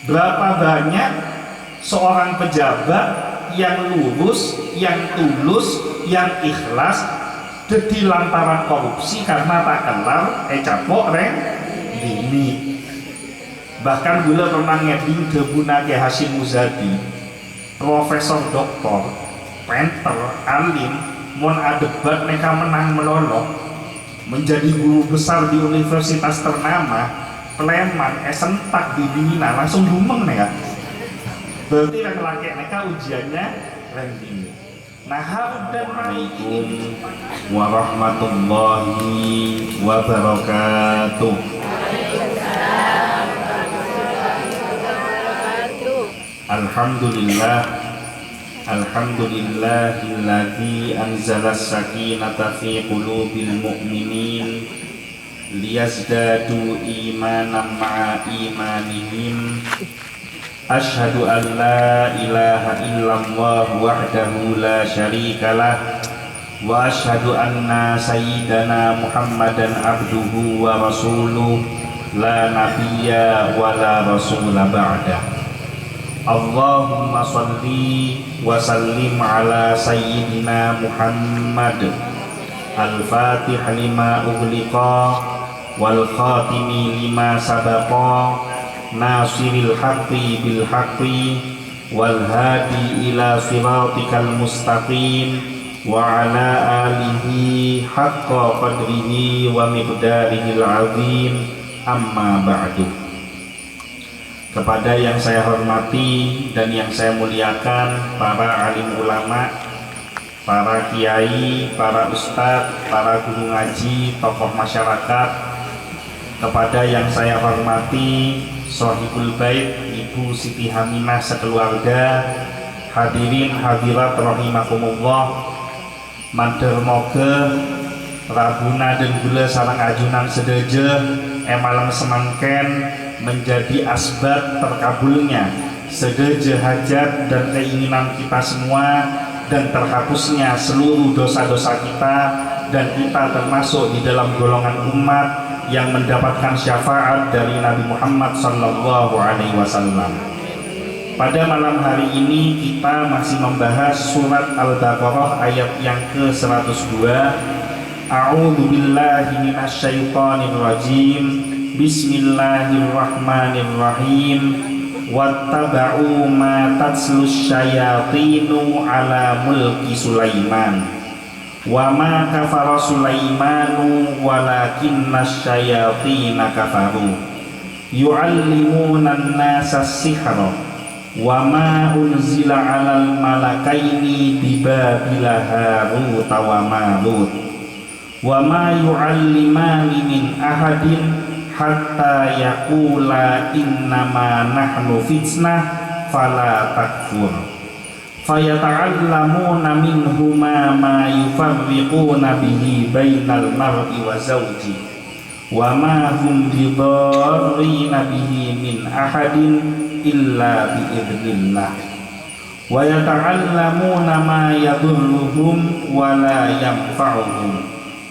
Berapa banyak seorang pejabat yang lurus, yang tulus, yang ikhlas jadi lantaran korupsi karena tak kenal capok reng ini. Bahkan gula pernah ngeding debuna Kiai Hasyim Muzadi, profesor doktor, penter, alim, mon adebat mereka menang melolong menjadi guru besar di universitas ternama, Sleman, sentak di Bina langsung dumeng nih ya. Berarti yang laki mereka ujiannya ranking. Nah, dan Assalamualaikum warahmatullahi wabarakatuh. Alhamdulillah, alhamdulillahilladzi anzala as-sakinata fi qulubil mu'minin liyazdadu imanan ma'a imanihim. Asyhadu an la ilaha illallah wahdahu la syarikalah wa asyhadu anna sayyidana Muhammadan abduhu wa rasuluh la nabiyya wa la rasula ba'dah. Allahumma salli wa sallim ala sayyidina Muhammad al-fatih lima ughliqa wal khatimi lima sabaqa nasiril haqqi bil haqqi wal hadi ila siratikal mustaqim wa ala alihi haqqa qadrihi wa miqdarihil azim. Amma ba'du. Kepada yang saya hormati dan yang saya muliakan, para alim ulama, para kiai, para ustadz, para guru ngaji, tokoh masyarakat, kepada yang saya hormati Sohibul Bait, Ibu Siti Haminah sekeluarga, hadirin hadirat rahimakumullah, matur moga Rabuna dan gula sarang ajunan sedeje emalang semangken menjadi asbab terkabulnya sedeje hajat dan keinginan kita semua dan terhapusnya seluruh dosa-dosa kita, dan kita termasuk di dalam golongan umat yang mendapatkan syafaat dari Nabi Muhammad sallallahu alaihi wasallam. Pada malam hari ini kita masih membahas surat Al-Baqarah ayat yang ke-102. A'udzu billahi minasyaitonir rajim. Bismillahirrahmanirrahim. Wattaba'u ma tatslus syayatinu ala mulki Sulaiman. Wa ma kafara Sulaimanu walakinna syayatina kafaru yu'allimuna an-nasa as-sihra wa ma unzila 'alal malakaini bi Babila Harut wa Marut wa ma yu'allimani min ahadin hatta yaqula innama nahnu fitnah fala takfur fayata'allamuna minhuma ma yufarriquna bihi bainal mar'i wa zawji wa ma hum bidarrina bihi min ahadin illa biidznillah wa yata'allamuna ma yadurruhum wa la yanfa'uhum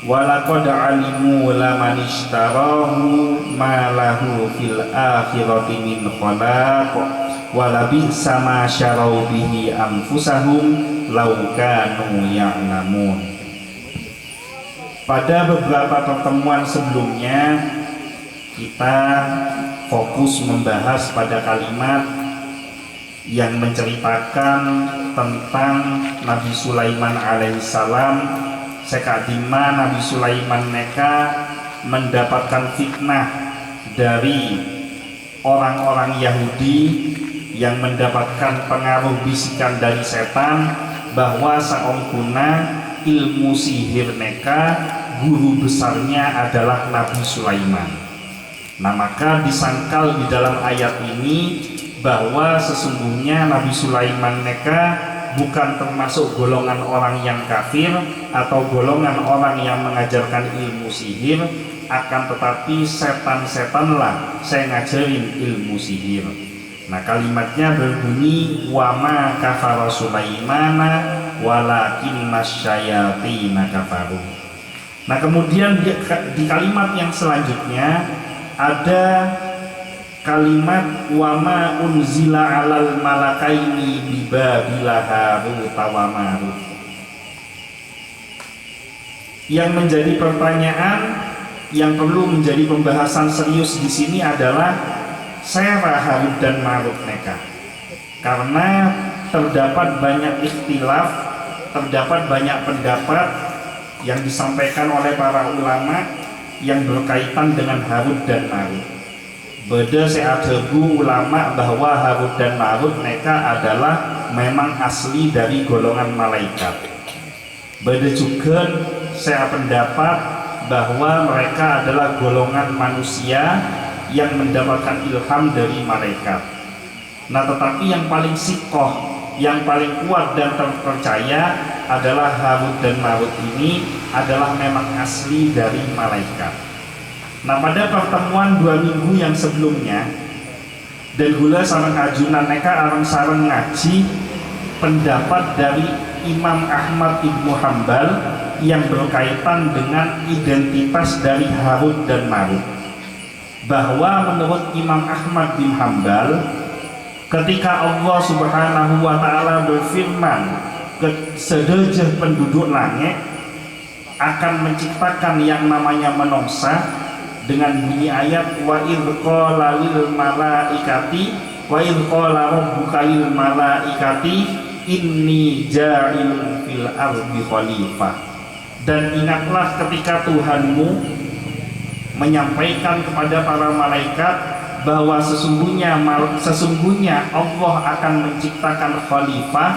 wa laqad 'alimu laman ishtarahu ma lahu fil akhirati min khalaq walabi sama syarau bihi anfusahum law kanu ya'lamun. Pada beberapa pertemuan sebelumnya kita fokus membahas pada kalimat yang menceritakan tentang Nabi Sulaiman alaihissalam, sekadima Nabi Sulaiman mereka mendapatkan fitnah dari orang-orang Yahudi yang mendapatkan pengaruh bisikan dari setan bahwa saongkuna ilmu sihir mereka guru besarnya adalah Nabi Sulaiman. Nah, maka disangkal di dalam ayat ini bahwa sesungguhnya Nabi Sulaiman mereka bukan termasuk golongan orang yang kafir atau golongan orang yang mengajarkan ilmu sihir, akan tetapi setan-setanlah saya ngajarin ilmu sihir. Nah, kalimatnya berbunyi wama kafara Sulaimana walakinna syayatina kafaru. Nah, kemudian di kalimat yang selanjutnya ada kalimat wa ma unzila alal malakaini bi babila harut wa marut. Yang menjadi pertanyaan yang perlu menjadi pembahasan serius di sini adalah sera Harut dan Marut mereka, karena terdapat banyak ikhtilaf, terdapat banyak pendapat yang disampaikan oleh para ulama yang berkaitan dengan Harut dan Marut. Beda seadebu ulama bahwa Harut dan Marut mereka adalah memang asli dari golongan malaikat. Beda juga saya pendapat bahwa mereka adalah golongan manusia yang mendapatkan ilham dari malaikat. Nah, tetapi yang paling sikoh, yang paling kuat dan terpercaya adalah Harut dan Marut ini adalah memang asli dari malaikat. Nah, pada pertemuan 2 minggu yang sebelumnya, dan gula sareng ajunan mereka arang sareng ngaji pendapat dari Imam Ahmad Ibnu Hambal yang berkaitan dengan identitas dari Harut dan Marut. Bahwa menurut Imam Ahmad bin Hambal, ketika Allah Subhanahu wa Ta'ala berfirman ke sedejah penduduk langit akan menciptakan yang namanya menungsa dengan bunyi ayat wa idh qala lil malaikati wa idh qala rabbuka lil malaikati inni ja'ilun fil ardi khalifah. Dan ingatlah ketika Tuhanmu menyampaikan kepada para malaikat bahwa sesungguhnya Allah akan menciptakan khalifah,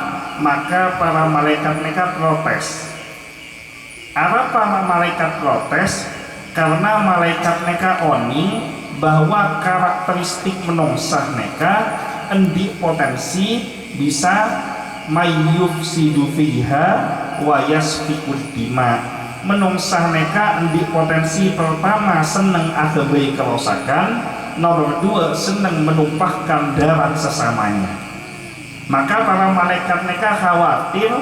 maka para malaikat mereka protes. Apa para malaikat protes? Karena malaikat mereka oni bahwa karakteristik menungsah mereka endi potensi bisa mayyufsidu fiha wa yasfikud dima. Menungsah mereka endi potensi pertama seneng agabai kerusakan, nomor 2 seneng menumpahkan darah sesamanya. Maka para malaikat mereka khawatir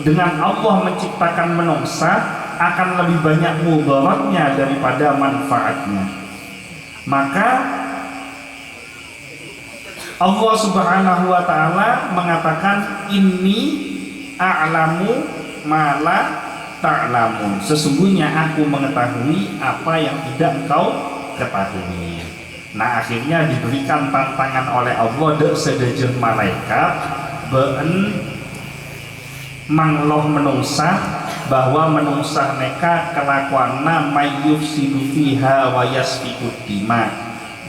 dengan Allah menciptakan menungsa akan lebih banyak mudaratnya daripada manfaatnya. Maka Allah Subhanahu wa Ta'ala mengatakan inni a'lamu ma la ta'lamun. Sesungguhnya aku mengetahui apa yang tidak engkau ketahui. Nah, akhirnya diberikan tantangan oleh Allah dek sedejeng malaikat beun mangloh menungsah bahwa menungsah mereka kelakuanna mayyufsidu fiha wa yasfikud dima.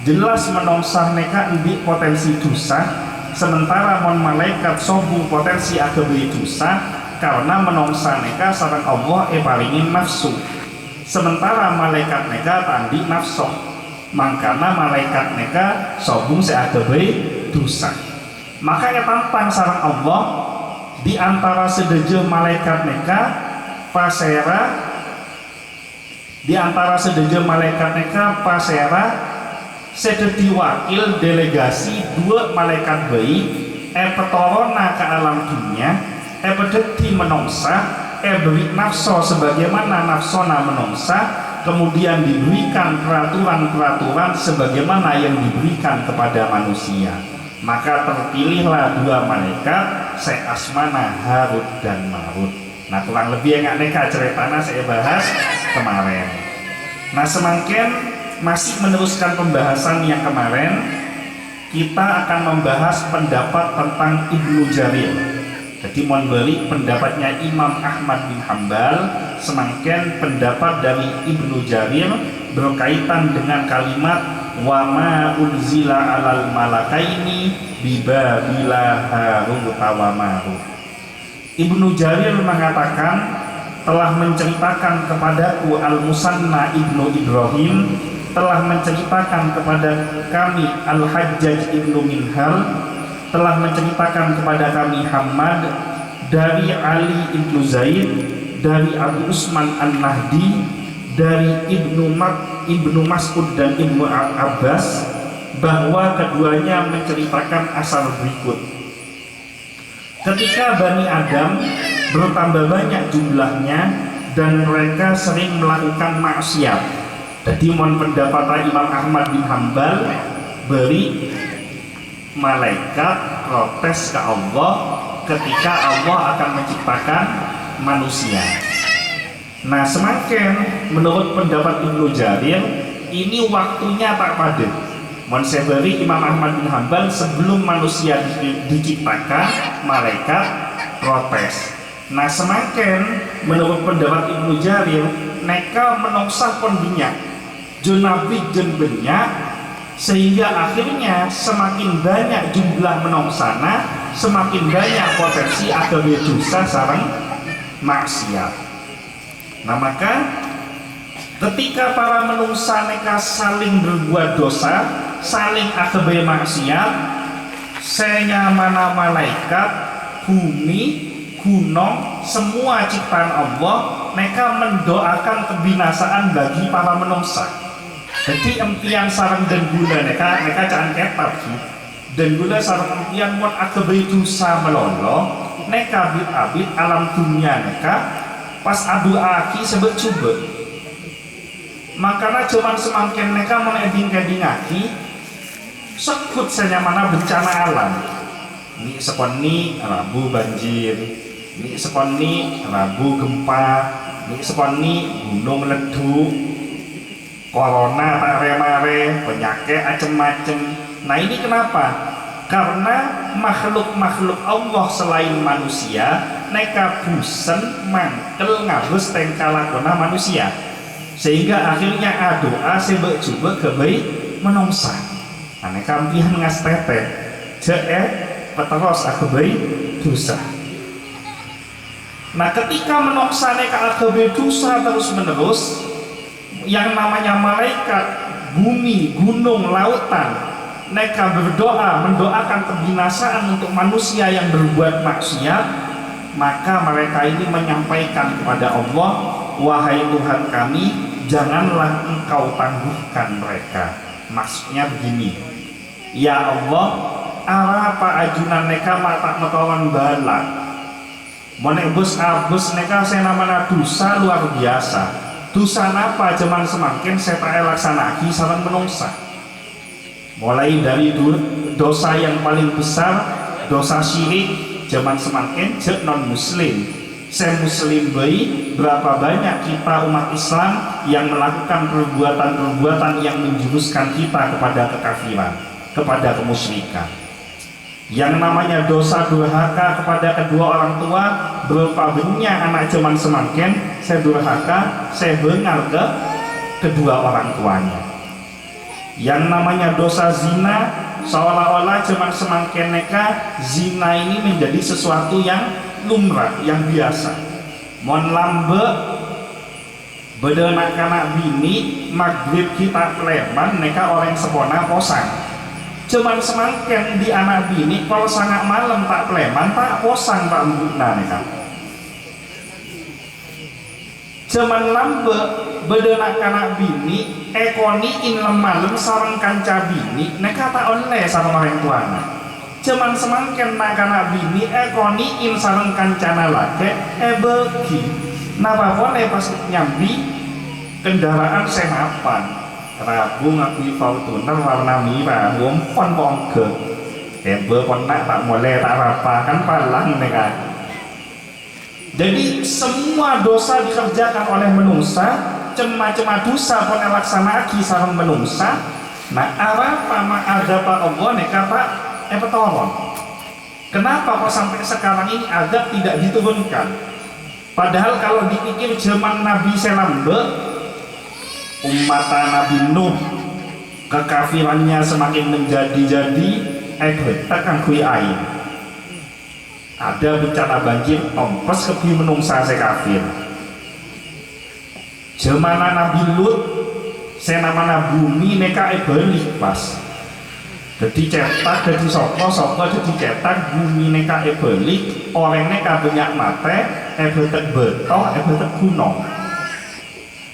Jelas menungsah mereka endi potensi dosa, sementara mon malaikat sobu potensi agabai dosa, karena menungsah mereka sareng Allah paringin nafsu, sementara malaikat mereka tandi nafsu. Mangkana malaikat mereka sobung seagabai dosa. Maka ketantang sareng Allah di antara sedeje malaikat mereka pasera, di antara sedeje malaikat mereka pasera sedeti wakil delegasi 2 malaikat bayi petorona ke alam dunia pedeti menungsa beri nafso sebagaimana nafsona menungsa, kemudian diberikan peraturan-peraturan sebagaimana yang diberikan kepada manusia. Maka terpilihlah 2 malaikat seasmana Harut dan Marut. Nah, kurang lebih yang neka ceritanya saya bahas kemarin. Nah, semakin masih meneruskan pembahasan yang kemarin, kita akan membahas pendapat tentang Ibnu Jarir. Jadi mohon beri pendapatnya Imam Ahmad bin Hambal, semakin pendapat dari Ibnu Jarir berkaitan dengan kalimat wa ma unzila alal malakaini bibabila Harut wa Marut. Ibnu Jarir mengatakan telah menceritakan kepadaku Al-Musanna Ibnu Ibrahim, telah menceritakan kepada kami Al-Hajjaj Ibnu Minhal, telah menceritakan kepada kami Hamad dari Ali Ibnu Zaid, dari Abu Usman An-Nahdi, dari Ibnu Mas'ud dan Ibnu Abbas, bahwa keduanya menceritakan asal berikut. Ketika Bani Adam bertambah banyak jumlahnya dan mereka sering melakukan maksiat. Jadi mohon pendapat Imam Ahmad bin Hambal beri malaikat protes ke Allah ketika Allah akan menciptakan manusia. Nah, semakin menurut pendapat Ibnu Jarir ini waktunya tak padat. Monseberi Imam Ahmad bin Hanbal sebelum manusia diciptakan malaikat protes. Nah, semakin menurut pendapat Ibnu Jarir neka menongsah kondinya junabi jen banyak, sehingga akhirnya semakin banyak jumlah menongsana semakin banyak potensi agawe dosa sareng maksiat. Nah, maka ketika para menungsa neka saling berbuat dosa, saling agawe maksiat, senyamana malaikat, bumi, gunung, semua ciptaan Allah mereka mendoakan kebinasaan bagi para menungsa. Jadi empian sarang dan gula mereka jangan ketat dan gula sarang empian buat agabai dosa melolo mereka abid alam dunia mereka pas adu aki sebut coba makanya cuman semakin mereka meneding-eding aki sekut senyamana bencana alam ini seponi rabu banjir, ini seponi rabu gempa, ini seponi gunung meledu, corona tak remare, penyakit macem-macem. Nah, ini kenapa? Karena makhluk-makhluk Allah selain manusia neka busen mangkel ngabus tengkalakona manusia, sehingga akhirnya doa sebek juga kebaik menungsa. Nah, neka ampihan ngastete peteros agabai dosa. Nah, ketika menoksa neka agabai dosa terus menerus, yang namanya malaikat, bumi, gunung, lautan, neka mendoakan kebinasaan untuk manusia yang berbuat maksiat, maka mereka ini menyampaikan kepada Allah, wahai Tuhan kami, janganlah engkau tangguhkan mereka. Maksudnya begini, ya Allah, apa ajunan neka mata mekawan balak menebus abus neka senamana dosa luar biasa. Dosa apa zaman semakin saya laksanaki sarang menungsa, mulai dari dosa yang paling besar, dosa syirik zaman semakin jek non muslim. Saya muslim bayi, berapa banyak kita umat Islam yang melakukan perbuatan-perbuatan yang menjuruskan kita kepada kekafiran, kepada kemusyrikan. Yang namanya dosa durhaka kepada kedua orang tua, berupa banyak anak zaman semakin saya durhaka, saya bengar ke kedua orang tuanya. Yang namanya dosa zina, seolah-olah zaman semakin neka zina ini menjadi sesuatu yang lumrah, yang biasa. Mon lambe bedenak anak bini maghrib kita kleman neka orang sepona posang. Cuman semakin di anak bini kalau sangat malam tak pleman tak posang tak mbukna neka. Cuman lambe bedenak anak bini ekoni in lemalem sarang kanca bini neka tak oleh sarang orang tuana. Cuman semakin nak anak bini ekoni in sarang kancana lake begi. Napa boleh pas nyambi kendaraan senapan. Rabu ngakui Fortuner warna merah, ngompon bongke, pon nak tak boleh tak apa kan palang mereka. Jadi semua dosa dikerjakan oleh menungsa, cema-cema dosa pun laksanaki sarang menungsa. Nah, apa ada Pak Allah neka Pak petolong. Kenapa kok sampai sekarang ini adab tidak diturunkan? Padahal kalau dipikir zaman Nabi Selambe, umat Nabi Nuh kekafirannya semakin menjadi-jadi, betak kui air. Ada bencana banjir, ompes kebi menungsa se kafir. Jemana Nabi Lut, senamana bumi neka balik pas. Jadi cetak, jadi soko jadi cetak bumi neka balik, orang neka banyak mate, betak betok, betak gunung.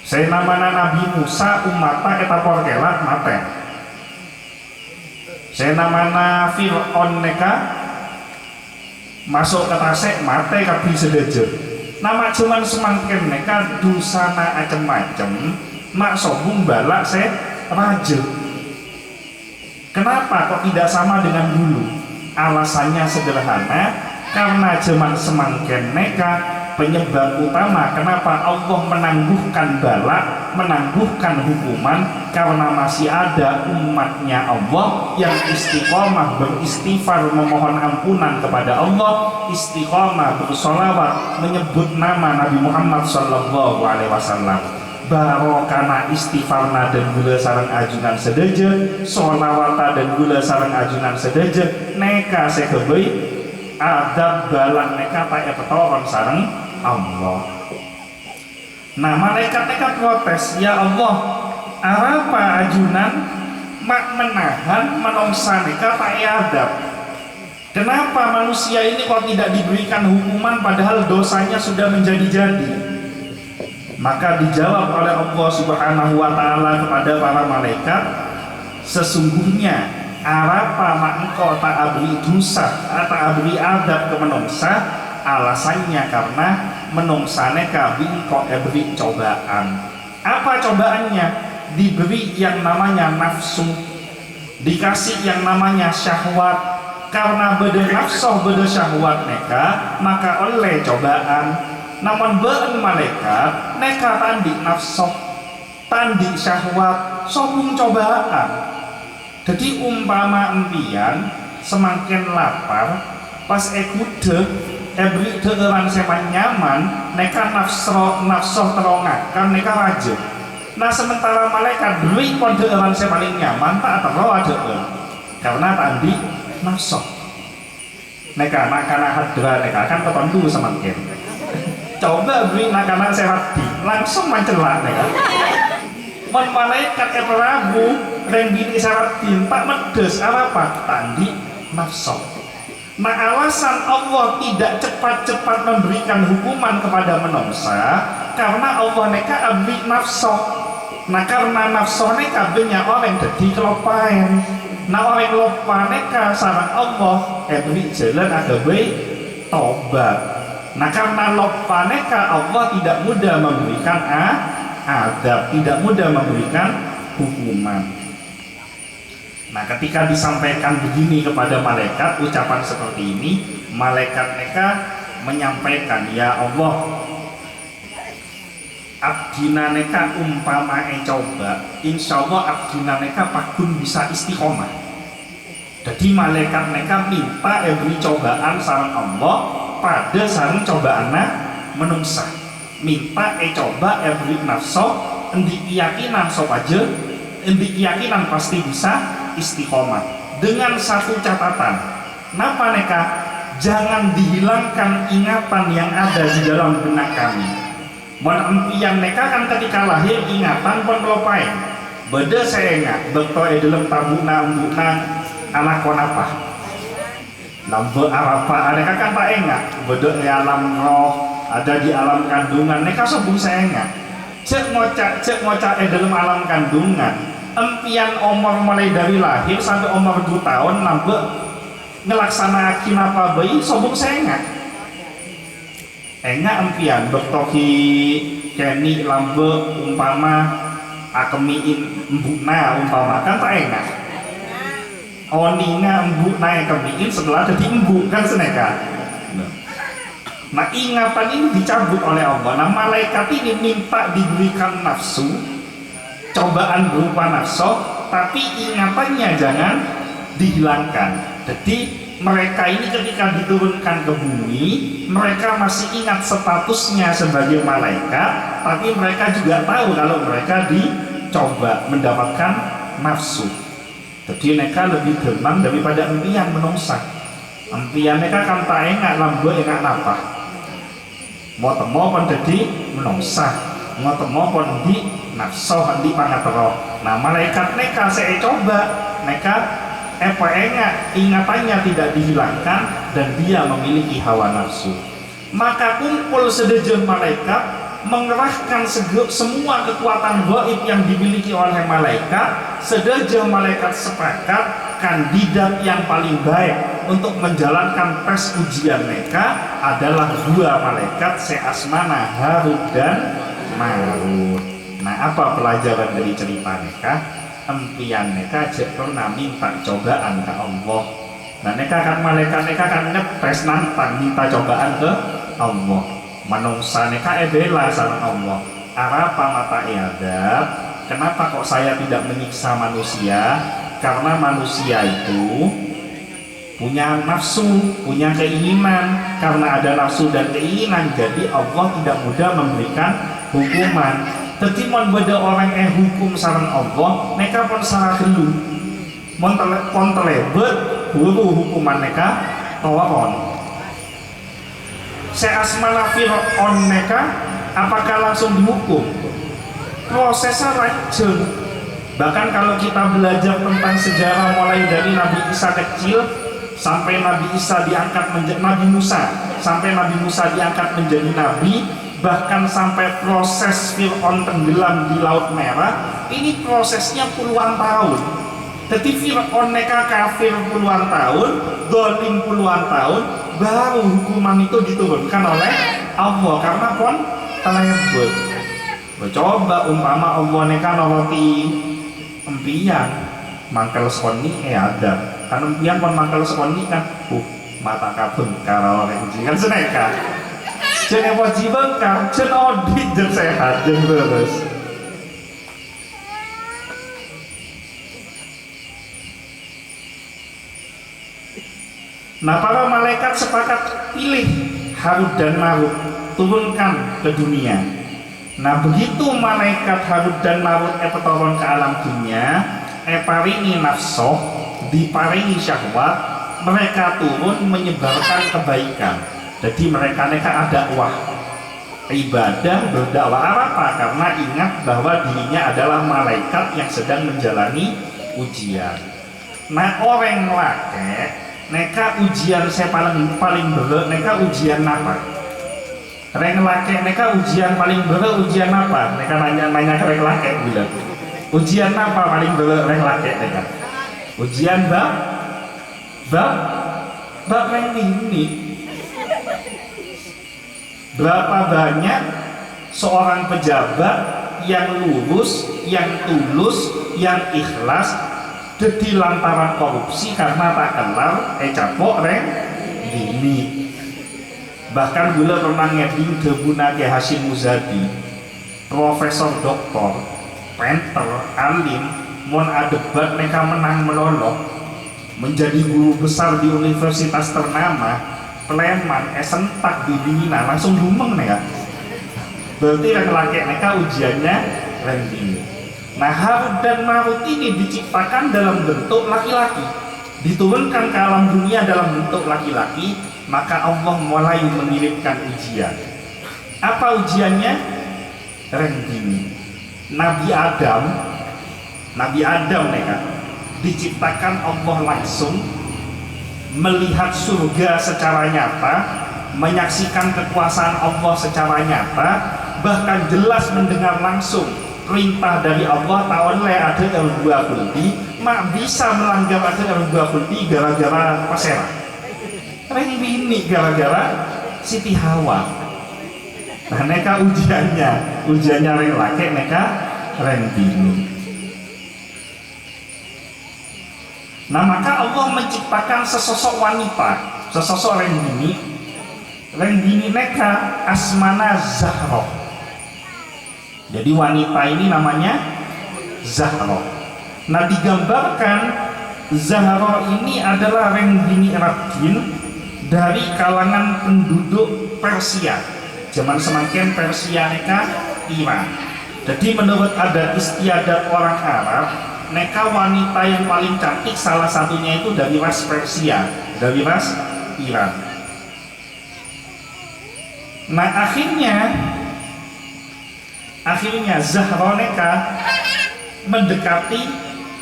Saya namanya Nabi Musa umata eta porkelat mate. Saya namanya Fir'aun neka masuk ke tasek mate kabi sedeje. Nama cuman semakin neka dusana macem-macem mak sobung balak saya raja. Kenapa kok tidak sama dengan dulu? Alasannya sederhana, karena zaman semangken neka penyebab utama kenapa Allah menangguhkan bala, menangguhkan hukuman, karena masih ada umatnya Allah yang istiqomah beristighfar memohon ampunan kepada Allah, istiqomah bersolawat menyebut nama Nabi Muhammad Sallallahu Alaihi Wasallam. Barokana istighfarna dan gula sarang ajunan sedeje, solawata dan gula sarang ajunan sedeje, neka sekebei adab balang neka tak epetoron sarang Allah. Nah malaikat protes, ya Allah, apa ajunan mak menahan menongsa neka tak adab. Kenapa manusia ini kok tidak diberikan hukuman padahal dosanya sudah menjadi-jadi? Maka dijawab oleh Allah Subhanahu wa Ta'ala kepada para malaikat, sesungguhnya arapa mak engkau tak abri dosa tak abri adab ke menungsa, alasannya karena menungsane kabi engkau beri cobaan. Apa cobaannya? Diberi yang namanya nafsu, dikasih yang namanya syahwat. Karena beda nafsu beda syahwat neka, maka oleh cobaan. Namun beun malaikat neka tandi nafsu, tandi syahwat, sobung cobaan. Jadi umpama empian semakin lapar, pas ekude beri deueuran seman nyaman, neka nafsu terongakan neka rajin. Nah sementara malaikat beri kon deueuran paling nyaman tak tero adeueun, karena tandi nafsu. Neka nakana hadra neka kan ketentu semakin. Coba beri makanan sehat langsung mencelak neka. Mon malaikat Prabu renggini sehat tak medes apa tandi nafsu. Nah alasan Allah tidak cepat-cepat memberikan hukuman kepada manusia karena Allah neka abri nafsu. Nah karena nafsu neka benya orang jadi kelopain. Nah orang lupa neka sarang Allah beri jalan agabe tobat. Nah karena lupa neka Allah tidak mudah memberikan adab, tidak mudah memberikan hukuman. Nah ketika disampaikan begini kepada malaikat, ucapan seperti ini, malaikat neka menyampaikan, ya Allah, abdina neka umpama coba, insya Allah abdina neka pakun bisa istiqomah. Jadi malaikat neka minta beri cobaan sarang Allah pada sarang cobaan menungsa, minta coba beri nafsu, endi keyakinan sok aja, endi keyakinan pasti bisa istiqomah dengan satu catatan. Napa neka? Jangan dihilangkan ingatan yang ada di dalam benak kami. Mon empian neka kan ketika lahir ingatan pun melupain. Beda saya ingat dokter dalam tabuna anak kon apa? Lambe apa neka kan tak ingat. Beda di alam roh, ada di alam kandungan. Neka sebung saya ingat. Cek ngocak dalam alam kandungan. Empian umur mulai dari lahir sampai umur 2 tahun lambe ngelaksanakan apa bayi sobong saya enggak empian dokter keni lambe umpama akemiin embuna umpama kan tak enggak oninga embuna kemiin setelah jadi embu kan seneka. Nah ingatan ini dicabut oleh Allah. Nah malaikat ini minta diberikan nafsu, cobaan berupa nafsu, tapi ingatannya jangan dihilangkan. Jadi mereka ini ketika diturunkan ke bumi, mereka masih ingat statusnya sebagai malaikat, tapi mereka juga tahu kalau mereka dicoba mendapatkan nafsu. Jadi mereka lebih gemang daripada empian menungsa. Empian mereka kan tak enggak lambe enggak napa. Mau temo pun jadi menungsa, mau temo pun di nafsu di pangatero. Nah malaikat neka saya coba neka enggak ingatannya tidak dihilangkan dan dia memiliki hawa nafsu. Maka kumpul sedejem malaikat mengerahkan semua kekuatan gaib yang dimiliki oleh malaikat. Sedejem malaikat sepakat kandidat yang paling baik untuk menjalankan tes ujian mereka adalah 2 malaikat seasmana Harut dan Marut. Nah apa pelajaran dari cerita mereka? empian neka jek pernah minta cobaan ke Allah. Nah neka kan malaikat neka kan ngetes nantang minta cobaan ke Allah. Manungsa neka bela sama Allah. Apa mata adab? Kenapa kok saya tidak menyiksa manusia? Karena manusia itu punya nafsu, punya keinginan. Karena ada nafsu dan keinginan, jadi Allah tidak mudah memberikan hukuman. Jadi mon beda orang hukum sareng Allah, mereka pun salah gelu. Mon telebet guru hukuman mereka tawon. Seasmana Fir'aun mereka apakah langsung dihukum? Prosesnya rajin. Bahkan kalau kita belajar tentang sejarah mulai dari Nabi Isa kecil sampai Nabi Isa diangkat menjadi Nabi Musa, sampai Nabi Musa diangkat menjadi nabi, bahkan sampai proses Fir'aun tenggelam di Laut Merah, ini prosesnya puluhan tahun. Jadi Fir'aun neka kafir puluhan tahun, dolim puluhan tahun, baru hukuman itu diturunkan oleh Allah karena pun telebet. Coba umpama Allah neka noroti empian mangkel soni ada kan empian pun mangkel soni kan mata kabeng karo orang kan seneka jadi wajiban kan jen audit jen sehat jen terus. Nah para malaikat sepakat pilih Harut dan Marut turunkan ke dunia. Nah begitu malaikat Harut dan Marut turun ke alam dunia, paringi nafsoh, diparingi syahwat, mereka turun menyebarkan kebaikan. Jadi mereka ada dakwah ibadah, berdakwah apa? Karena ingat bahwa dirinya adalah malaikat yang sedang menjalani ujian. Nah orang laki, neka ujian saya paling berat, neka ujian apa? Reng laki neka ujian paling berat ujian apa? Neka nanya ke reng laki bilang ujian apa paling berat reng laki neka? Ujian bab reng ini. Berapa banyak seorang pejabat yang lurus, yang tulus, yang ikhlas jadi lantaran korupsi karena tak kenal capok reng ini. Bahkan gula pernah ngeding debuna ke Hashim Muzadi, profesor doktor, penter, alim, mon adebat mereka menang menolong, menjadi guru besar di universitas ternama, Pleman, sentak di Bina, langsung dumeng nih. Berarti laki-laki mereka ujiannya rending. Nah Harut dan Marut ini diciptakan dalam bentuk laki-laki, diturunkan ke alam dunia dalam bentuk laki-laki. Maka Allah mulai mengirimkan ujian. Apa ujiannya? Rending. Nabi Adam mereka diciptakan Allah langsung melihat surga secara nyata, menyaksikan kekuasaan Allah secara nyata, bahkan jelas mendengar langsung perintah dari Allah ta'ala ada yang dua kulti, mak bisa melanggar ada yang dua kulti gara-gara pasera. Reng bini gara-gara Siti Hawa. Nah neka ujiannya reng laki, neka reng bini. Nah maka Allah menciptakan sesosok wanita, sesosok reng bini neka asmana Zahra. Jadi wanita ini namanya Zahra. Nah digambarkan Zahra ini adalah reng bini Radin dari kalangan penduduk Persia. Zaman semakin Persia neka Iran. Jadi menurut adat istiadat orang Arab, neka wanita yang paling cantik salah satunya itu dari ras Persia, dari ras Iran. Nah akhirnya Zahra neka mendekati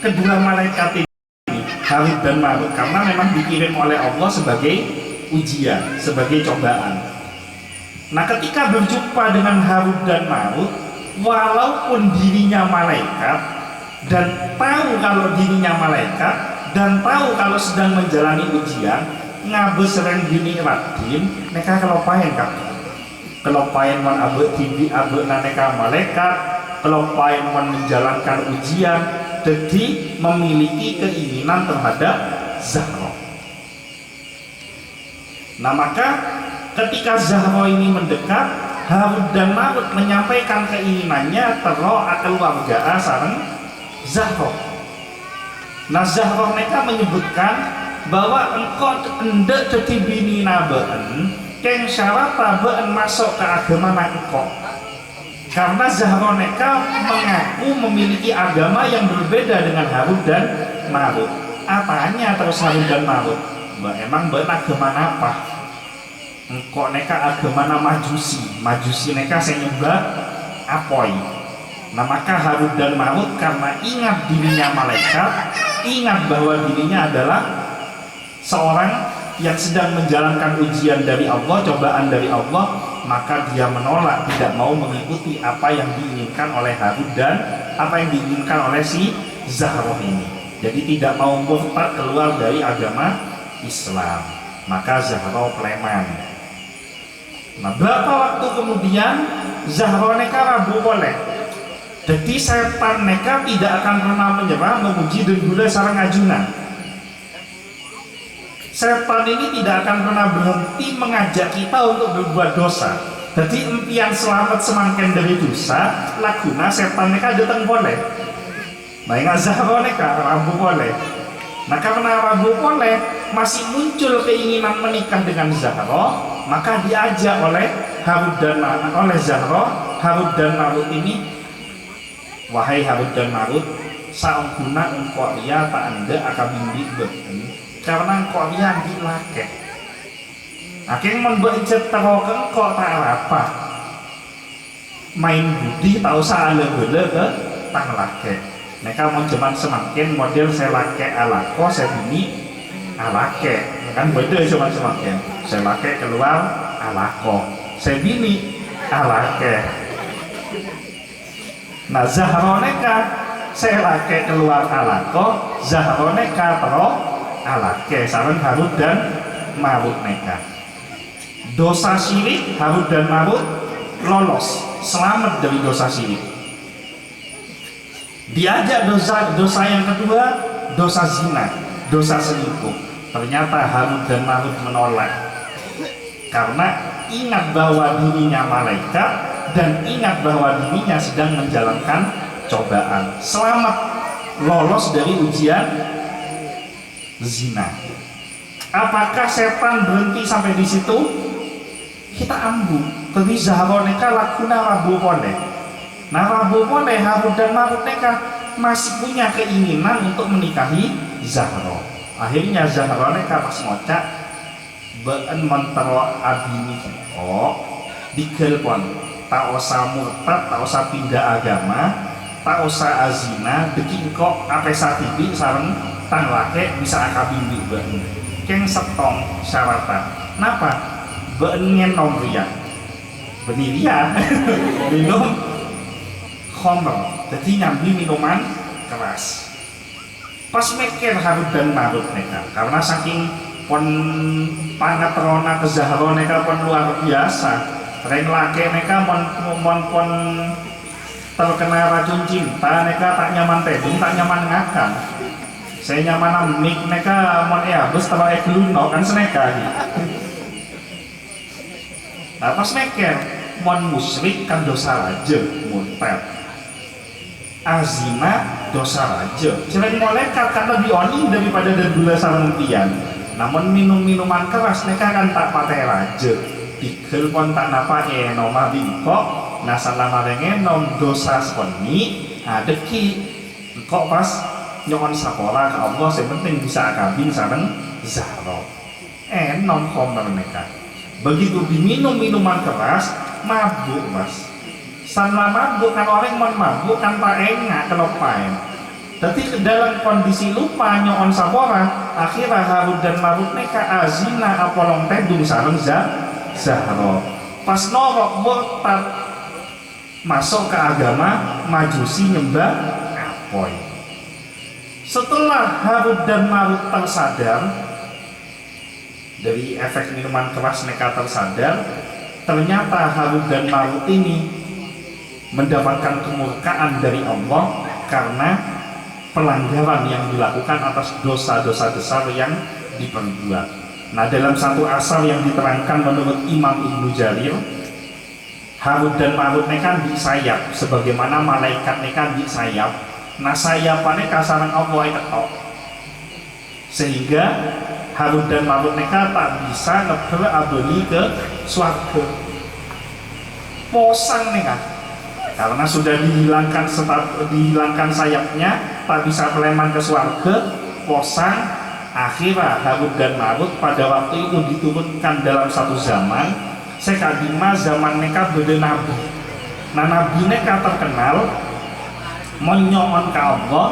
kedua malaikat ini, Harut dan Marut, karena memang dikirim oleh Allah sebagai ujian, sebagai cobaan. Nah ketika berjumpa dengan Harut dan Marut, walaupun dirinya malaikat dan tahu kalau dirinya malaikat dan tahu kalau sedang menjalani ujian, ngabes sering bini Radin, mereka kelopain kan? Kelopain mon abe tinggi abe naneka malaikat, kelopain mon menjalankan ujian, jadi memiliki keinginan terhadap Zahra. Nah maka ketika Zahra ini mendekat, Harut dan Marut menyampaikan keinginannya tero keluarga sareng Zahra. Nah Zahra mereka menyebutkan bahwa engkau hendak jadi bini nabaen keng syarat tabaen masuk ke agama engkau, karena Zahra mereka mengaku memiliki agama yang berbeda dengan Harut dan Marut. Apanya terus Harut dan Marut? Emang agama apa? Engkau neka agama majusi neka saya nyembah apoi. Nah maka Harut dan Marut karena ingat dirinya malaikat, ingat bahwa dirinya adalah seorang yang sedang menjalankan ujian dari Allah, cobaan dari Allah, maka dia menolak, tidak mau mengikuti apa yang diinginkan oleh Harut dan apa yang diinginkan oleh si Zahra ini. Jadi tidak mau murtad keluar dari agama Islam. Maka Zahra preman. Nah berapa waktu kemudian Zahra neka rabu boleh. Jadi setan neka tidak akan pernah menyerah menguji dan gula sarang ajunan. Setan ini tidak akan pernah berhenti mengajak kita untuk berbuat dosa. Jadi impian selamat semangken dari dosa laguna setan neka datang boleh. Nah yang Zahra neka rabu boleh. Nah karena rabu boleh masih muncul keinginan menikah dengan Zahra, maka diajak oleh Harut dan oleh Zahra, Harut dan Marut ini, wahai Harut dan Marut, saungguna engkau ia tak anda akan bimbing beten, karena engkau ia dilake. Akhirnya membuat terok engkau tak apa, main budi tak usah ala-ala ke tak lake. Mereka mau cuman semakin model saya lake alako, saya bini alake, kan beda cuman semakin saya lake keluar alako, saya bini alake. Nah Zahra neka saya lake keluar alako, Zahra neka tero alake sareng Harut dan Marut neka. Dosa syirik Harut dan Marut lolos, selamat dari dosa syirik. Diajak dosa yang kedua, dosa zina, dosa selingkuh. Ternyata Harut dan Marut menolak karena ingat bahwa dirinya malaikat dan ingat bahwa dirinya sedang menjalankan cobaan. Selamat lolos dari ujian zina. Apakah setan berhenti sampai di situ? Kita ambu. Tapi Zahra neka lakuna rabu boleh. Nah rabu boleh Harut dan Marut neka masih punya keinginan untuk menikahi Zahra. Akhirnya Zahra neka pas ngocak been mentero abini kok dikelpon tak usah murtad, tak usah pindah agama, tak usah azina, deki kok apa satibi sareng tang lake bisa akabimbi been keng setong syaratan. Napa? Been ngenom ria beniria minum khomer, jadi nyambi minuman keras. Pas mikir Harut dan Marut neka karena saking pon pangaterona ke Zahra neka pon luar biasa, reng lake neka pon terkena racun cinta neka tak nyaman tedung, tak nyaman ngakak. Saya nyaman mik neka mon bus terlalu egluno kan seneka gitu. Nah pas mikir mon musyrik kan dosa raja murtad, azina dosa raja, selain malaikat kan lebih oni daripada gula sareng impian. Namun minum-minuman keras mereka kan tak pakai raja, digel pon tak napa enoma bingkok, nah salah ngenom dosa sepeni, deki kok pas nyokon sekolah ke Allah, yang penting bisa akabin sareng Zahra. Enom khomer mereka. Begitu diminum minuman keras, mabuk mas. Sanlah mabuk kan orang mau mabuk kan tak enak kelopain. Jadi dalam kondisi lupa nyoon sabora, akhirnya Harut dan Marut neka azina apolong tedung sareng Zahra. Pas norok murtad masuk ke agama majusi nyembah apoi. Setelah Harut dan Marut tersadar dari efek minuman keras, neka tersadar ternyata Harut dan Marut ini mendapatkan kemurkaan dari Allah karena pelanggaran yang dilakukan atas dosa-dosa besar yang diperbuat. Nah, dalam satu asar yang diterangkan menurut Imam Ibnu Jarir, Harut dan Marut kan di sayap sebagaimana malaikat kan di sayap. Nah, sayapannya kasaran Allah ketok, sehingga Harut dan Marut tak bisa ngeber abadi ke swarga. Posang karena sudah dihilangkan sayapnya, tak bisa meleman ke swarga, posang. Akhirnya Harut dan Marut pada waktu itu diturunkan dalam satu zaman, sekadima zaman mereka beda nabi. Nah, nabi mereka terkenal menyoon ke Allah,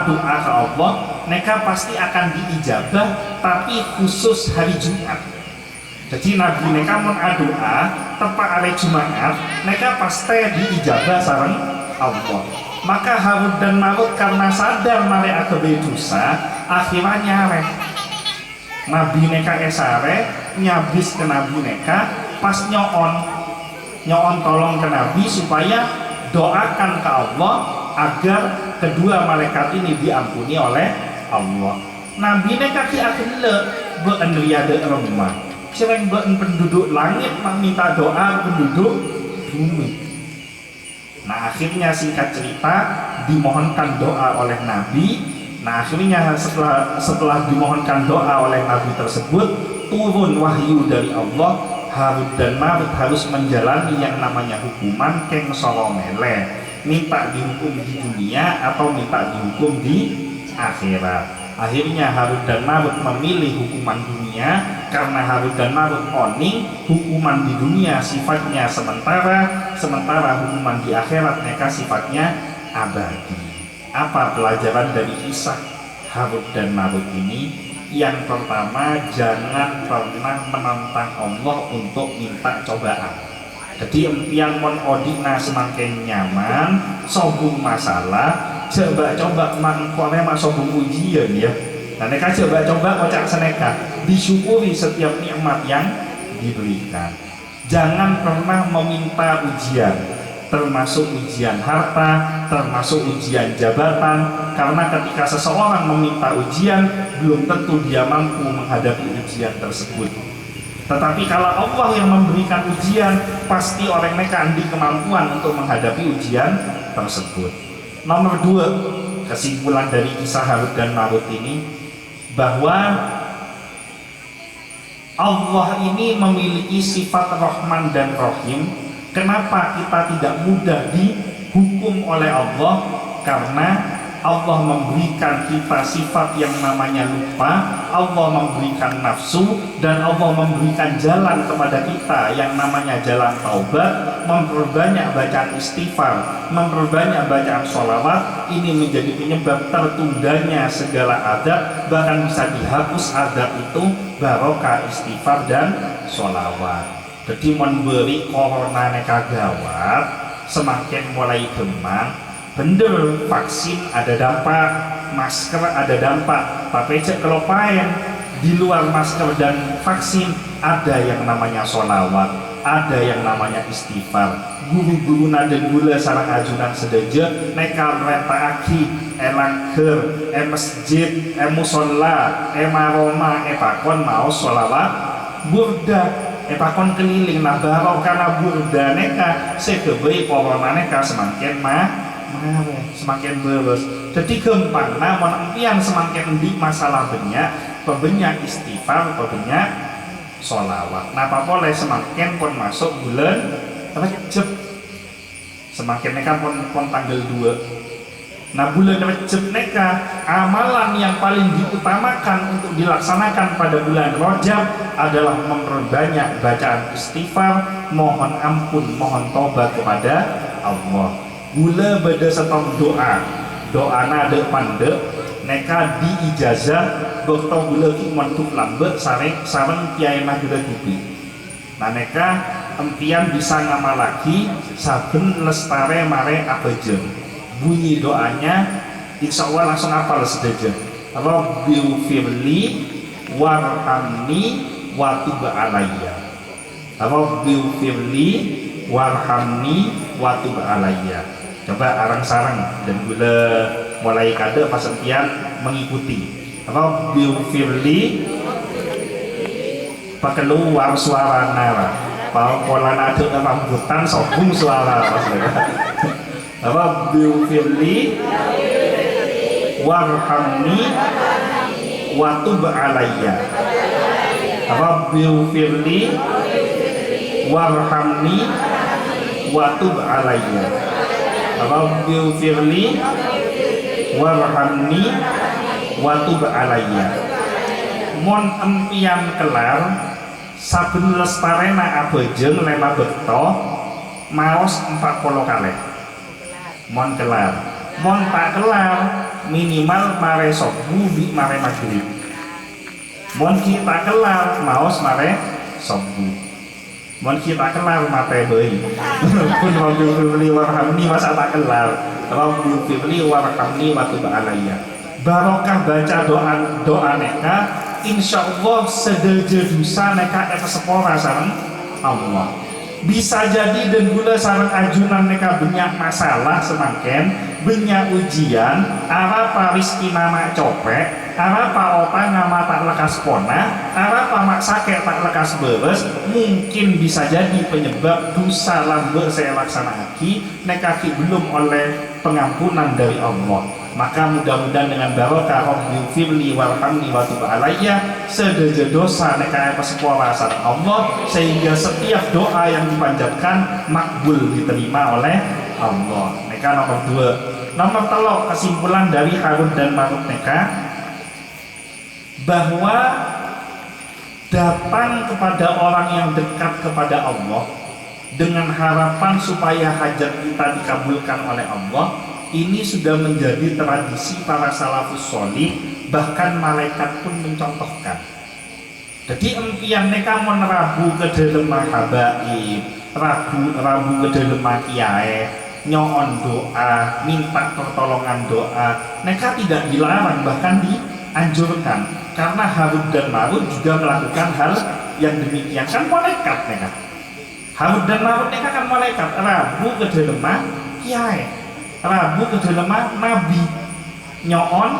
doa ke Allah, mereka pasti akan diijabah, tapi khusus hari Jumat. Jadi nabi mereka mau doa tepat hari Jumat, mereka pasti diijabah sareng Allah. Maka Harut dan Marut karena sadar mereka kebedosa, akhirnya nyareh nabi mereka esare nyabis ke nabi mereka, pas nyoon tolong ke nabi supaya doakan ke Allah agar kedua malaikat ini diampuni oleh Allah. Nabi mereka akhirnya beun riade rumah, sering beun penduduk langit minta doa penduduk bumi. Nah, akhirnya singkat cerita dimohonkan doa oleh Nabi. Nah, akhirnya setelah dimohonkan doa oleh Nabi tersebut, turun wahyu dari Allah, Harut dan Marut harus menjalani yang namanya hukuman keng solomele, minta dihukum di dunia atau minta dihukum di akhirat. Akhirnya Harut dan Marut memilih hukuman dunia karena Harut dan Marut oning hukuman di dunia sifatnya sementara hukuman di akhirat mereka sifatnya abadi. Apa pelajaran dari kisah Harut dan Marut ini? Yang pertama, jangan pernah menantang Allah untuk minta cobaan. Jadi empian mon odina semakin nyaman, sobung masalah, coba mangkore sobung ujian ya. Nah, mereka coba kocak seneka, disyukuri setiap nikmat yang diberikan. Jangan pernah meminta ujian, termasuk ujian harta, termasuk ujian jabatan, karena ketika seseorang meminta ujian, belum tentu dia mampu menghadapi ujian tersebut. Tetapi kalau Allah yang memberikan ujian, pasti orang mereka andi kemampuan untuk menghadapi ujian tersebut. Nomor 2, kesimpulan dari kisah Harut dan Marut ini, bahwa Allah ini memiliki sifat Rahman dan Rahim. Kenapa kita tidak mudah dihukum oleh Allah? Karena Allah memberikan kita sifat yang namanya lupa, Allah memberikan nafsu, dan Allah memberikan jalan kepada kita yang namanya jalan taubat, memperbanyak bacaan istighfar, memperbanyak bacaan sholawat. Ini menjadi penyebab tertundanya segala adab, bahkan bisa dihapus adab itu barokah istighfar dan sholawat. Jadi memberi corona neka gawat, semakin mulai demam. Bener, vaksin ada dampak, masker ada dampak, tapi cek kelopain di luar masker dan vaksin ada yang namanya sholawat, ada yang namanya istighfar. Guru-guru nada gula sarang ajunan sedaja nekal retaaki elangker masjid musola maroma pakon mau sholawat burda pakon keliling nah barok karena burda neka sekebei corona neka semakin semakin beres. Jadi gampang namun yang semakin di masalah banyak istighfar, banyak sholawat. Nah, apa boleh semakin pun masuk bulan Rejab, semakin neka pun tanggal 2. Nah, bulan Rejab neka amalan yang paling diutamakan untuk dilaksanakan pada bulan Rejab adalah memperbanyak bacaan istighfar, mohon ampun, mohon tobat kepada Allah. Gula beda setong doa nade pande neka diijazah dokter gula ki montuk lambe sareng kiai mah gula kupi. Nah, neka empian bisa ngamalaki saben lestare mare abeje. Bunyi doanya insya Allah langsung hafal sedaja. Rabbil firli warhamni wa tub alayya. Rabbil firli warhamni wa tub alayya. Coba arang sarang dan gula mulai kade pasentian mengikuti. Rabbil firli keluar suara nara pola nade rambutan sobung suara Rabbil firli warhamni wa tub alayya. Rabbil firli warhamni wa tub alayya. Rabbil firli warhamni wa tub alayya. Mon empian kelar saben lestarena abejeng lema bekto maos 40 kali. Mon kelar, mon tak kelar minimal mare subuh di mare maghrib. Mon kita kelar maos mare subuh. Mon kita kelar mate deui. Pun Rabbil firli warhamni masa tak kelar. Rabbil firli warhamni wa tub alayya. Barokah baca doa neka, insya Allah sedeje dosa neka eta sepora sareng Allah. Bisa jadi dan gula sareng ajunan neka banyak masalah semangken, banyak ujian, ara pariski nama copek, ara pa opa nama tak lekas pona, ara pa maksake tak lekas beres, mungkin bisa jadi penyebab dosa lambe saya laksanaki nekaki belum oleh pengampunan dari Allah. Maka mudah-mudahan dengan barokah Rabbil firli warhamni wa tub alayya sedeje dosa neka sepora sareng Allah, sehingga setiap doa yang dipanjatkan makbul diterima oleh Allah. Neka nomor 2. Nomor 3, kesimpulan dari Harun dan Marut neka bahwa datang kepada orang yang dekat kepada Allah dengan harapan supaya hajat kita dikabulkan oleh Allah, ini sudah menjadi tradisi para salafus sholih, bahkan malaikat pun mencontohkan. Jadi empian neka mon rabu ke dalam habaib, rabu ke dalam kiai, nyoon doa, minta pertolongan doa, neka tidak dilarang, bahkan dianjurkan. Karena Harun dan Marut juga melakukan hal yang demikian, kan malaikat neka. Harun dan Marut neka kan malaikat, rabu ke dalam kiai, rabu ke dalam nabi, nyoon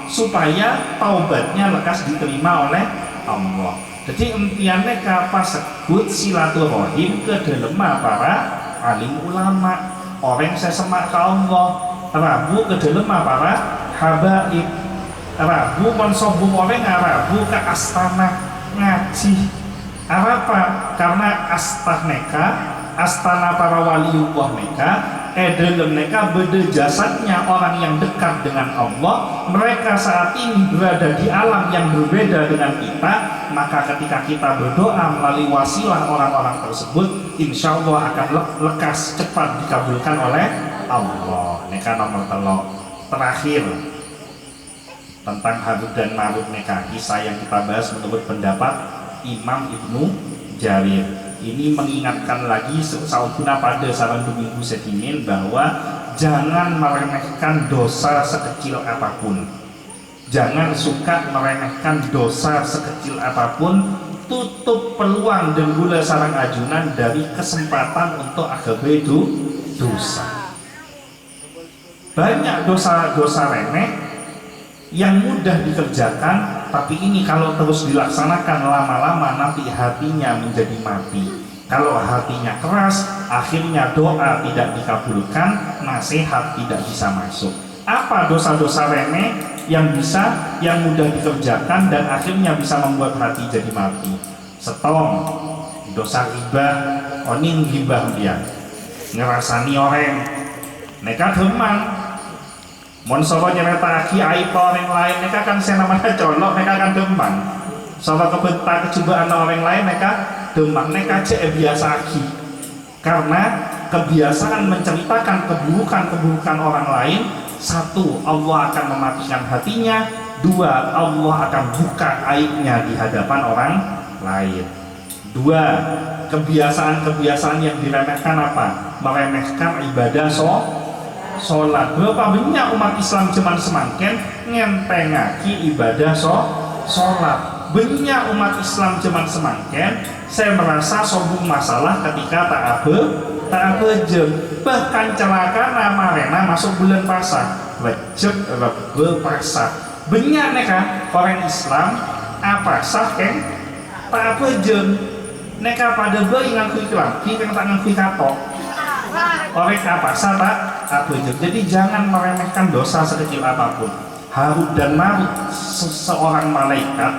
supaya taubatnya lekas diterima oleh Allah. Jadi empiannya kapas sebut silaturahim ke dalam para alim ulama, orang sesemak ke Allah. Rabu ke dalam para habaib, rabu mensobung orang rabu ke astana ngaji. Apa? Karena astana para waliullah neka dalam mereka beda jasadnya orang yang dekat dengan Allah. Mereka saat ini berada di alam yang berbeda dengan kita, maka ketika kita berdoa melalui wasilah orang-orang tersebut, insya Allah akan lekas cepat dikabulkan oleh Allah. Neka nomor 3 terakhir tentang Harun dan Marut neka, kisah yang kita bahas menurut pendapat Imam Ibnu Jarir. Ini mengingatkan lagi saudara pada saran minggu sedimin bahwa jangan meremehkan dosa sekecil apapun. Jangan suka meremehkan dosa sekecil apapun. Tutup peluang dan gula sarang ajunan dari kesempatan untuk agabe dosa. Banyak dosa-dosa remeh yang mudah dikerjakan, tapi ini kalau terus dilaksanakan lama-lama nanti hatinya menjadi mati. Kalau hatinya keras, akhirnya doa tidak dikabulkan, nasihat tidak bisa masuk. Apa dosa-dosa remeh yang mudah dikerjakan dan akhirnya bisa membuat hati jadi mati? Setong, dosa ghibah, oning ghibah dia ngerasani orang, neka demang. Mon sobat nyerita kiai orang lain, mereka kan saya namanya colok, mereka kan demang. Sobat kebentak kecobaan orang lain, mereka demang, mereka cek biasa lagi. Karena kebiasaan menceritakan keburukan orang lain, 1, Allah akan mematikan hatinya, 2, Allah akan buka aibnya di hadapan orang lain. 2, kebiasaan-kebiasaan yang diremehkan apa? Meremehkan ibadah sholat. Berapa banyak umat Islam cuman semangken ngentengaki ibadah sholat. Banyak umat Islam cuman semangken saya merasa sobung masalah ketika tak abejem. Bahkan celaka nama rena masuk bulan puasa. wajib rebe pasah banyak neka orang Islam apa sah kan tak bejen neka pada be ngakui laki kan tak ngakui katok orang apa sah tak bejen. Jadi jangan meremehkan dosa sekecil apapun. Harut dan marut seorang malaikat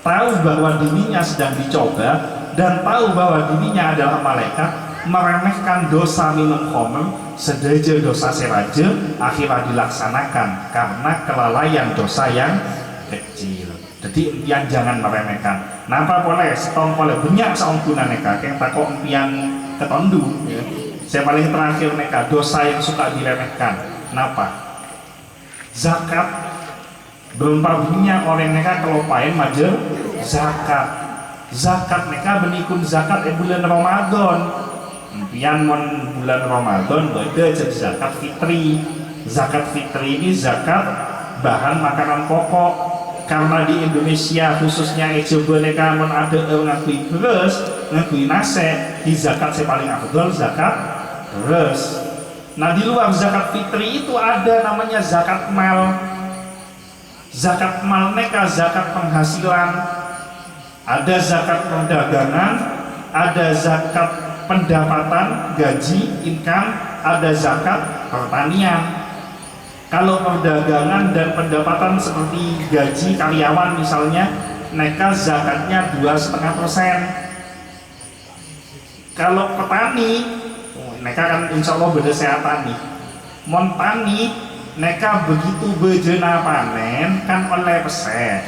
tahu bahwa dirinya sedang dicoba dan tahu bahwa dirinya adalah malaikat, meremehkan dosa minum khamr sedaja dosa seraja akhirnya dilaksanakan karena kelalaian dosa yang kecil. Jadi impian jangan meremehkan. Napa boleh setong boleh banyak seongkunan neka yang takut impian ketondu ya. Saya paling terakhir neka dosa yang suka diremehkan. Napa? Zakat belum banyak orang neka kelopain majer zakat mereka benikun zakat bulan Ramadan impian mon bulan Ramadan beda jadi zakat fitri. Zakat fitri ini zakat bahan makanan pokok karena di Indonesia khususnya coba mereka mon ada ngakui beras ngakui nasi di zakat saya paling afdol zakat beras. Nah di luar zakat fitri itu ada namanya zakat mal. Zakat mal mereka zakat penghasilan, ada zakat perdagangan, ada zakat pendapatan gaji income, ada zakat pertanian. Kalau perdagangan dan pendapatan seperti gaji karyawan misalnya mereka zakatnya 2,5%. Kalau petani mereka kan insya Allah beda sehat nih mon tani mereka begitu bejena panen kan oleh pese.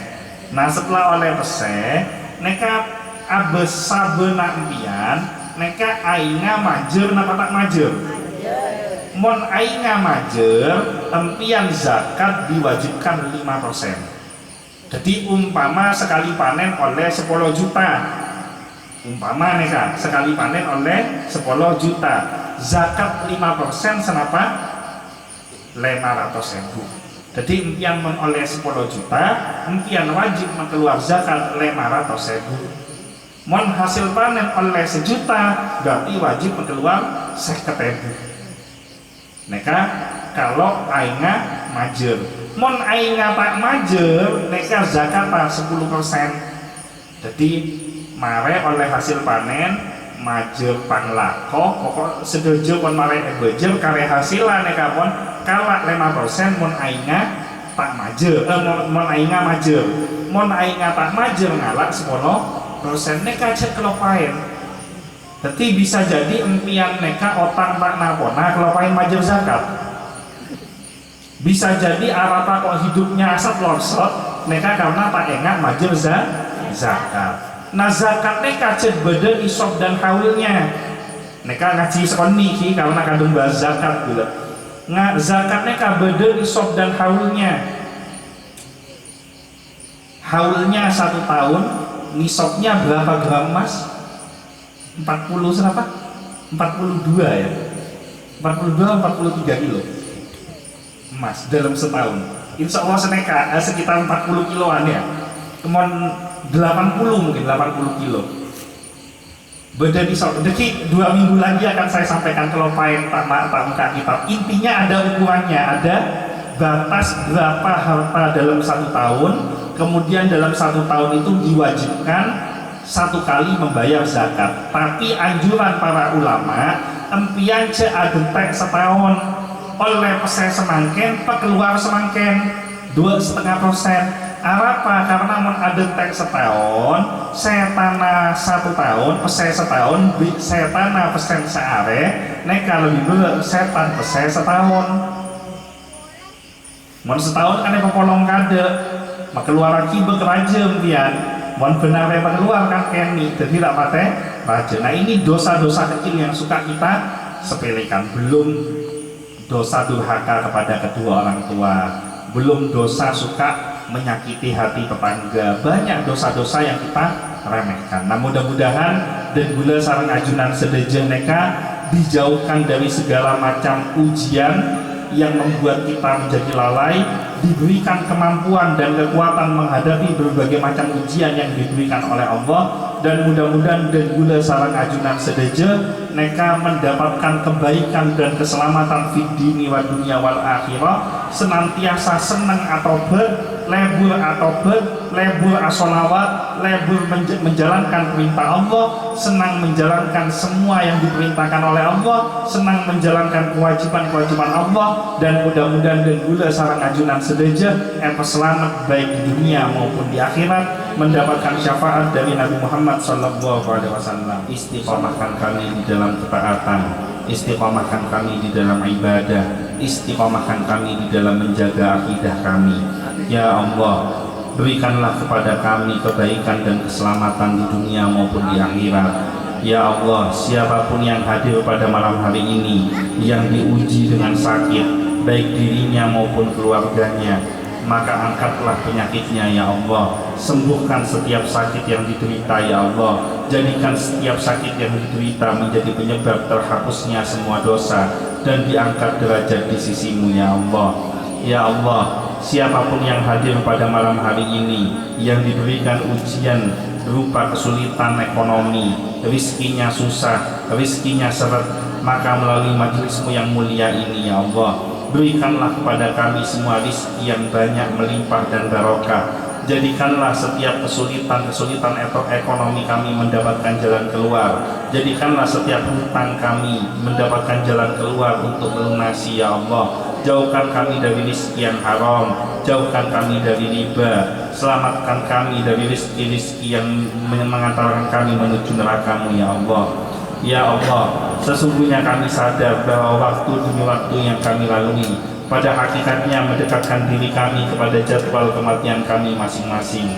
Nah setelah oleh pese mereka abes sabena impian mereka aingnya majer napa tak majer mon aingnya majer impian zakat diwajibkan 5%. Jadi umpama sekali panen oleh 10 juta umpama mereka sekali panen oleh 10 juta zakat 5% senapa 500.000. Jadi impian oleh 10 juta impian wajib mengeluar zakat 500.000. Mon hasil panen oleh 1 juta berarti wajib mengeluar 50.000. Mereka kalau aingnya majer mon aingnya tak majer mereka zakat 10%. Jadi mare oleh hasil panen majer panglako pokok sedojo pon mare bejer kare hasilan neka pon kalak 5% mon aingnya tak majer mon aingnya majer mon aingnya tak majer ngalak 10% neka cek kelopain. Jadi bisa jadi impian neka otang tak napona kelopain majer zakat. Bisa jadi arapa kok hidupnya asap lorsot neka karena tak enggak majer zakat. Nah zakat neka cek beda isop dan haulnya neka ngaji sekoni ki karena kandung bahas zakat gula nggak zakat neka beda isop dan haulnya 1 tahun nisopnya berapa gram emas 40 berapa 42 ya 43 kilo emas dalam setahun insya Allah seneka sekitar 40 kiloan ya kemudian 80 mungkin 80 kilo beda di jadi 2 minggu lagi akan saya sampaikan kalau pain tak muka kitab intinya ada ukurannya ada batas berapa harta dalam 1 tahun kemudian dalam 1 tahun itu diwajibkan 1 kali membayar zakat tapi anjuran para ulama empian ce agentek setahun oleh pese semangken keluar semangken 2,5%. Arapa karena mon agentek setahun setana 1 tahun pese setahun setana pesen seare neka lebih dulu setan pese setahun mon setahun kan kepolong kade makeluar lagi bekerajem pian mon benar keluar kan keni jadi tak pate raja. Nah ini dosa-dosa kecil yang suka kita sepelekan belum dosa durhaka kepada kedua orang tua belum dosa suka menyakiti hati tetangga banyak dosa-dosa yang kita remehkan. Nah mudah-mudahan dan gula sarang ajunan sedeja neka dijauhkan dari segala macam ujian yang membuat kita menjadi lalai diberikan kemampuan dan kekuatan menghadapi berbagai macam ujian yang diberikan oleh Allah dan mudah-mudahan dan gula sarang ajunan sedeja mereka mendapatkan kebaikan dan keselamatan fid dini wa dunya wal akhirah, senantiasa senang atau lebur as-sholawat, lebur menjalankan perintah Allah, senang menjalankan semua yang diperintahkan oleh Allah, senang menjalankan kewajiban-kewajiban Allah, dan mudah-mudahan dan gula sarang ajunan sedeja selamat baik di dunia maupun di akhirat, mendapatkan syafaat dari Nabi Muhammad sallallahu alaihi wasallam. Istiqomahkan kami di dalam ketaatan, istiqomahkan kami di dalam ibadah, istiqomahkan kami di dalam menjaga akidah kami. Ya Allah, berikanlah kepada kami kebaikan dan keselamatan di dunia maupun di akhirat. Ya Allah, siapapun yang hadir pada malam hari ini yang diuji dengan sakit, baik dirinya maupun keluarganya, maka angkatlah penyakitnya ya Allah, sembuhkan setiap sakit yang diderita ya Allah, jadikan setiap sakit yang diderita menjadi penyebab terhapusnya semua dosa dan diangkat derajat di sisimu ya Allah. Ya Allah, siapapun yang hadir pada malam hari ini yang diberikan ujian berupa kesulitan ekonomi, rizkinya susah, rizkinya seret, maka melalui majelismu yang mulia ini ya Allah, berikanlah kepada kami semua rizki yang banyak, melimpah dan barokah. Jadikanlah setiap kesulitan ekonomi kami mendapatkan jalan keluar. Jadikanlah setiap hutang kami mendapatkan jalan keluar untuk melunasi ya Allah. Jauhkan kami dari rizki yang haram, jauhkan kami dari riba, selamatkan kami dari rizki-rizki yang mengantarkan kami menuju neraka-Mu ya Allah. Ya Allah, sesungguhnya kami sadar bahwa waktu demi waktu yang kami lalui pada hakikatnya mendekatkan diri kami kepada jadwal kematian kami masing-masing.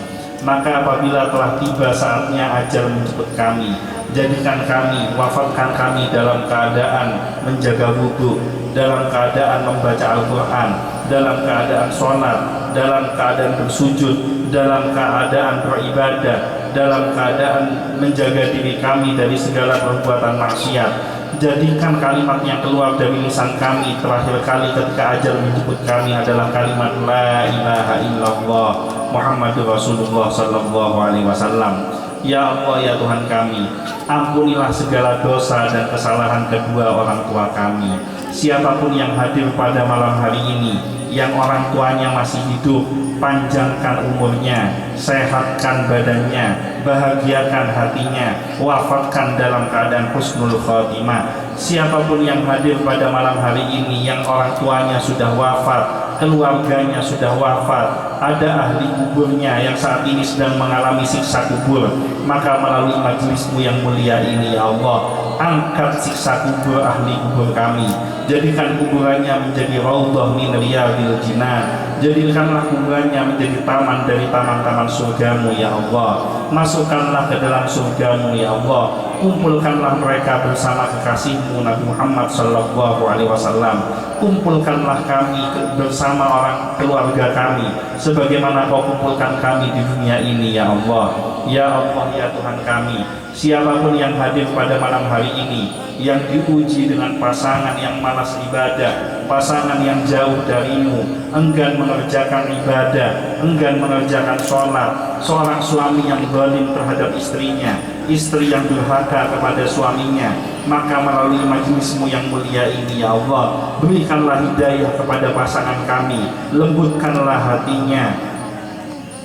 Maka apabila telah tiba saatnya ajal menjemput kami, jadikan kami, wafatkan kami dalam keadaan menjaga wudu, dalam keadaan membaca Al-Quran, dalam keadaan sholat, dalam keadaan bersujud, dalam keadaan beribadah, dalam keadaan menjaga diri kami dari segala perbuatan maksiat. Jadikan kalimat yang keluar dari lisan kami terakhir kali ketika ajal menjemput kami adalah kalimat La ilaha illallah Muhammadur Rasulullah sallallahu alaihi wasallam. Ya Allah ya Tuhan kami, ampunilah segala dosa dan kesalahan kedua orang tua kami. Siapapun yang hadir pada malam hari ini yang orang tuanya masih hidup, panjangkan umurnya, sehatkan badannya, bahagiakan hatinya, wafatkan dalam keadaan husnul khotimah. Siapapun yang hadir pada malam hari ini yang orang tuanya sudah wafat, keluarganya sudah wafat, ada ahli kuburnya yang saat ini sedang mengalami siksa kubur, maka melalui majelismu yang mulia ini ya Allah, angkat siksa kubur ahli kubur kami, jadikan kuburannya menjadi raudhah min riyadil jinan, jadikanlah kuburannya menjadi taman dari taman-taman surgamu ya Allah, masukkanlah ke dalam surgamu ya Allah, kumpulkanlah mereka bersama kekasihmu Nabi Muhammad sallallahu alaihi wasallam, kumpulkanlah kami bersama orang keluarga kami sebagaimana Kau kumpulkan kami di dunia ini ya Allah. Ya Allah ya Tuhan kami, siapapun yang hadir pada malam hari ini yang diuji dengan pasangan yang malas ibadah, pasangan yang jauh darimu, enggan mengerjakan ibadah, enggan mengerjakan sholat, seorang suami yang zalim terhadap istrinya, istri yang durhaka kepada suaminya, maka melalui majelismu yang mulia ini ya Allah, berikanlah hidayah kepada pasangan kami, lembutkanlah hatinya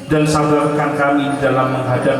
dan sabarkan kami dalam menghadap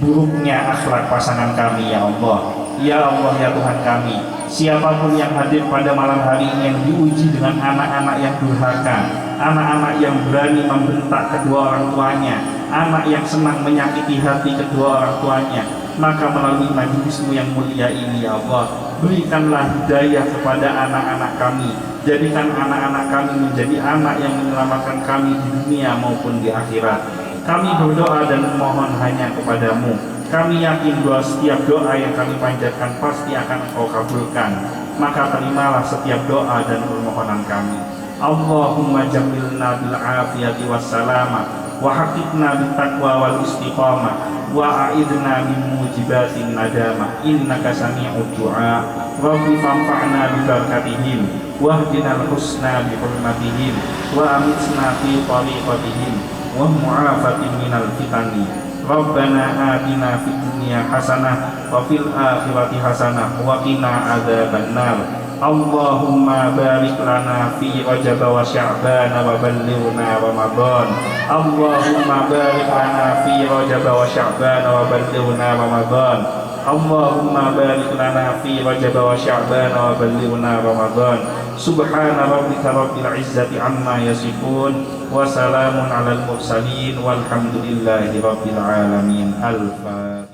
buruknya akhlak pasangan kami ya Allah. Ya Allah ya Tuhan kami, siapapun yang hadir pada malam hari ini yang diuji dengan anak-anak yang durhaka, anak-anak yang berani membentak kedua orang tuanya, anak yang senang menyakiti hati kedua orang tuanya, maka melalui majelismu yang mulia ini ya Allah, berikanlah hidayah kepada anak-anak kami, jadikan anak-anak kami menjadi anak yang menyelamatkan kami di dunia maupun di akhirat. Kami berdoa dan memohon hanya kepadamu. Kami yakin bahwa setiap doa yang kami panjatkan pasti akan Engkau kabulkan. Maka terimalah setiap doa dan permohonan kami. Allahumma jamilna bil afiyati wassalamah, wa haqiqna bit taqwa wal istiqamah, wa a'idna min mujibatin nadamah, innaka sami'ud du'a. Rabbi fanfa'na bi barakatihim, wahdina al-husna bi hurmatihim, wa amitna fi tariqatihim, wa mu'afatin minal fitani, Rabbana atina fid dunya hasanah wa fil akhirati hasanah wa qina adzabannar. Allahumma barik lana fi Rajab wa Sya'ban wa ballighna Ramadan. Allahumma barik lana fi Rajab wa Sya'ban wa ballighna Ramadan. Allahumma barik lana fi Rajab wa Sya'ban wa ballighna Ramadan. Subhana rabbika rabbil izzati amma yasifun wa salamun alal mursalin walhamdulillahi rabbil alamin. Al-Fatihah.